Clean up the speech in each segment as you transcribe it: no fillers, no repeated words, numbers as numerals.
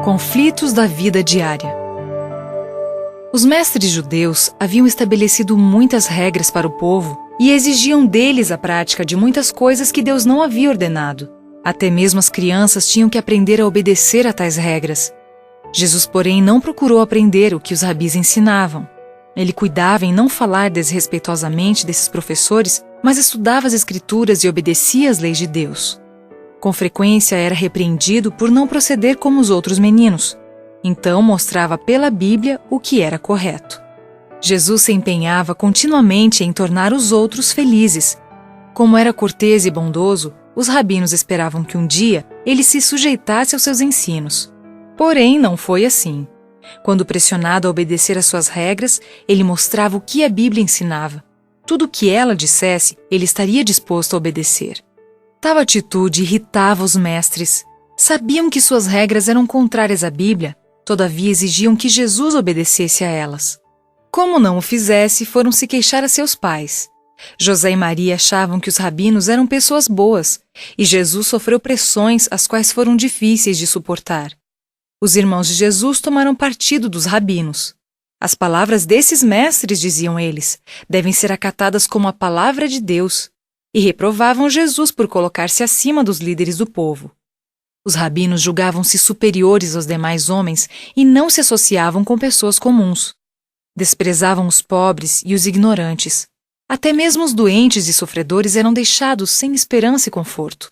Conflitos da vida diária. Os mestres judeus haviam estabelecido muitas regras para o povo e exigiam deles a prática de muitas coisas que Deus não havia ordenado. Até mesmo as crianças tinham que aprender a obedecer a tais regras. Jesus, porém, não procurou aprender o que os rabis ensinavam. Ele cuidava em não falar desrespeitosamente desses professores, mas estudava as Escrituras e obedecia às leis de Deus. Com frequência era repreendido por não proceder como os outros meninos. Então mostrava pela Bíblia o que era correto. Jesus se empenhava continuamente em tornar os outros felizes. Como era cortês e bondoso, os rabinos esperavam que um dia ele se sujeitasse aos seus ensinos. Porém, não foi assim. Quando pressionado a obedecer às suas regras, ele mostrava o que a Bíblia ensinava. Tudo o que ela dissesse, ele estaria disposto a obedecer. Tal atitude irritava os mestres. Sabiam que suas regras eram contrárias à Bíblia, todavia exigiam que Jesus obedecesse a elas. Como não o fizesse, foram se queixar a seus pais. José e Maria achavam que os rabinos eram pessoas boas, e Jesus sofreu pressões as quais foram difíceis de suportar. Os irmãos de Jesus tomaram partido dos rabinos. As palavras desses mestres, diziam eles, devem ser acatadas como a palavra de Deus, e reprovavam Jesus por colocar-se acima dos líderes do povo. Os rabinos julgavam-se superiores aos demais homens e não se associavam com pessoas comuns. Desprezavam os pobres e os ignorantes. Até mesmo os doentes e sofredores eram deixados sem esperança e conforto.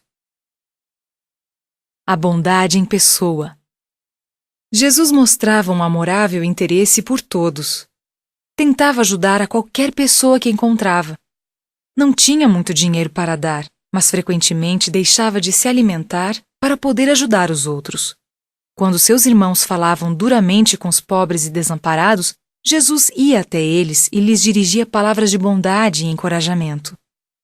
A bondade em pessoa. Jesus mostrava um amorável interesse por todos. Tentava ajudar a qualquer pessoa que encontrava. Não tinha muito dinheiro para dar, mas frequentemente deixava de se alimentar para poder ajudar os outros. Quando seus irmãos falavam duramente com os pobres e desamparados, Jesus ia até eles e lhes dirigia palavras de bondade e encorajamento.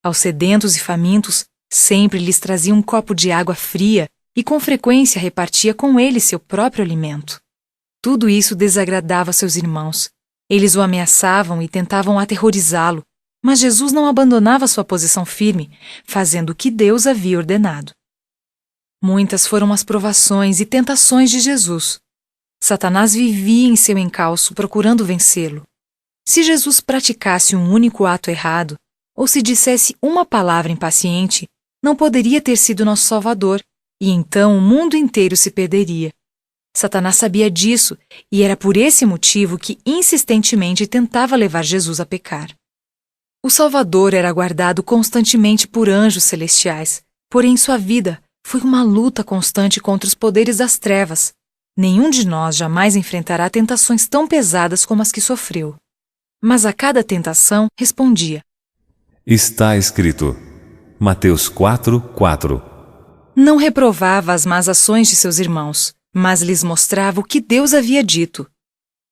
Aos sedentos e famintos, sempre lhes trazia um copo de água fria e com frequência repartia com eles seu próprio alimento. Tudo isso desagradava seus irmãos. Eles o ameaçavam e tentavam aterrorizá-lo, mas Jesus não abandonava sua posição firme, fazendo o que Deus havia ordenado. Muitas foram as provações e tentações de Jesus. Satanás vivia em seu encalço procurando vencê-lo. Se Jesus praticasse um único ato errado, ou se dissesse uma palavra impaciente, não poderia ter sido nosso Salvador, e então o mundo inteiro se perderia. Satanás sabia disso, e era por esse motivo que insistentemente tentava levar Jesus a pecar. O Salvador era guardado constantemente por anjos celestiais, porém sua vida foi uma luta constante contra os poderes das trevas. Nenhum de nós jamais enfrentará tentações tão pesadas como as que sofreu. Mas a cada tentação respondia: Está escrito. Mateus 4:4. Não reprovava as más ações de seus irmãos, mas lhes mostrava o que Deus havia dito.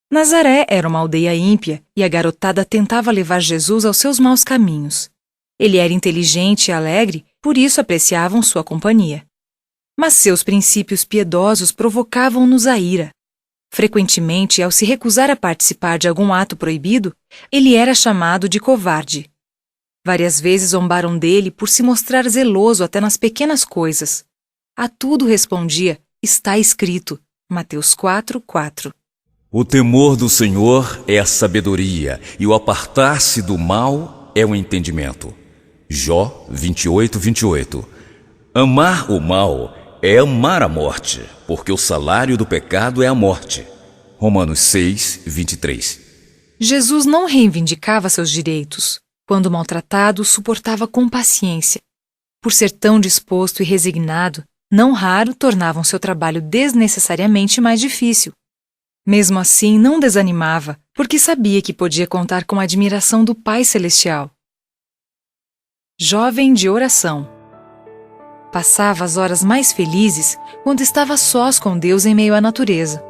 Nazaré era uma aldeia ímpia e a garotada tentava levar Jesus aos seus maus caminhos. Ele era inteligente e alegre, por isso apreciavam sua companhia. Mas seus princípios piedosos provocavam-nos a ira. Frequentemente, ao se recusar a participar de algum ato proibido, ele era chamado de covarde. Várias vezes zombaram dele por se mostrar zeloso até nas pequenas coisas. A tudo respondia: está escrito. Mateus 4:4. O temor do Senhor é a sabedoria, e o apartar-se do mal é o entendimento. Jó 28:28. Amar o mal é amar a morte, porque o salário do pecado é a morte. Romanos 6:23. Jesus não reivindicava seus direitos. Quando maltratado, suportava com paciência. Por ser tão disposto e resignado, não raro tornavam seu trabalho desnecessariamente mais difícil. Mesmo assim, não desanimava, porque sabia que podia contar com a admiração do Pai Celestial. Jovem de oração. Passava as horas mais felizes quando estava sós com Deus em meio à natureza.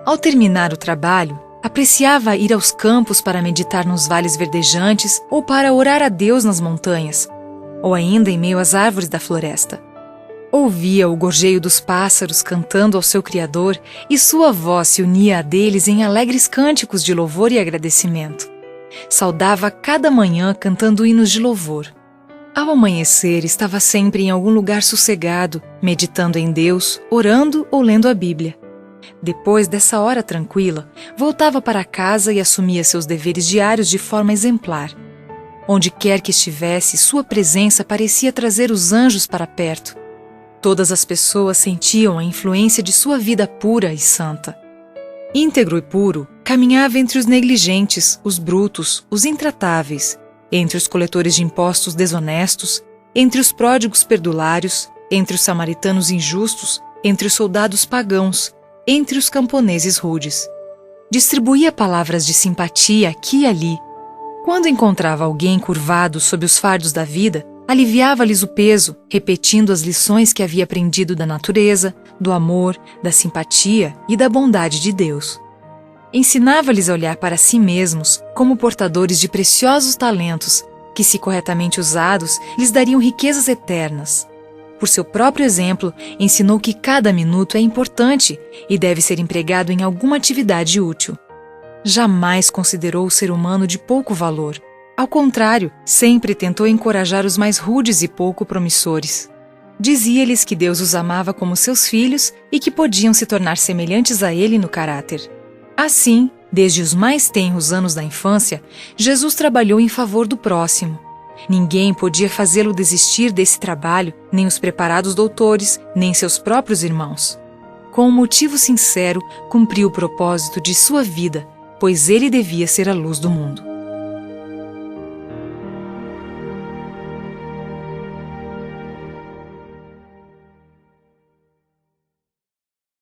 Ao terminar o trabalho, apreciava ir aos campos para meditar nos vales verdejantes ou para orar a Deus nas montanhas, ou ainda em meio às árvores da floresta. Ouvia o gorjeio dos pássaros cantando ao seu Criador e sua voz se unia à deles em alegres cânticos de louvor e agradecimento. Saudava cada manhã cantando hinos de louvor. Ao amanhecer, estava sempre em algum lugar sossegado, meditando em Deus, orando ou lendo a Bíblia. Depois dessa hora tranquila, voltava para casa e assumia seus deveres diários de forma exemplar. Onde quer que estivesse, sua presença parecia trazer os anjos para perto. Todas as pessoas sentiam a influência de sua vida pura e santa. Íntegro e puro, caminhava entre os negligentes, os brutos, os intratáveis, entre os coletores de impostos desonestos, entre os pródigos perdulários, entre os samaritanos injustos, entre os soldados pagãos, entre os camponeses rudes. Distribuía palavras de simpatia aqui e ali. Quando encontrava alguém curvado sob os fardos da vida, aliviava-lhes o peso, repetindo as lições que havia aprendido da natureza, do amor, da simpatia e da bondade de Deus. Ensinava-lhes a olhar para si mesmos como portadores de preciosos talentos, que, se corretamente usados, lhes dariam riquezas eternas. Por seu próprio exemplo, ensinou que cada minuto é importante e deve ser empregado em alguma atividade útil. Jamais considerou o ser humano de pouco valor. Ao contrário, sempre tentou encorajar os mais rudes e pouco promissores. Dizia-lhes que Deus os amava como seus filhos e que podiam se tornar semelhantes a Ele no caráter. Assim, desde os mais tenros anos da infância, Jesus trabalhou em favor do próximo. Ninguém podia fazê-lo desistir desse trabalho, nem os preparados doutores, nem seus próprios irmãos. Com um motivo sincero, cumpriu o propósito de sua vida, pois ele devia ser a luz do mundo.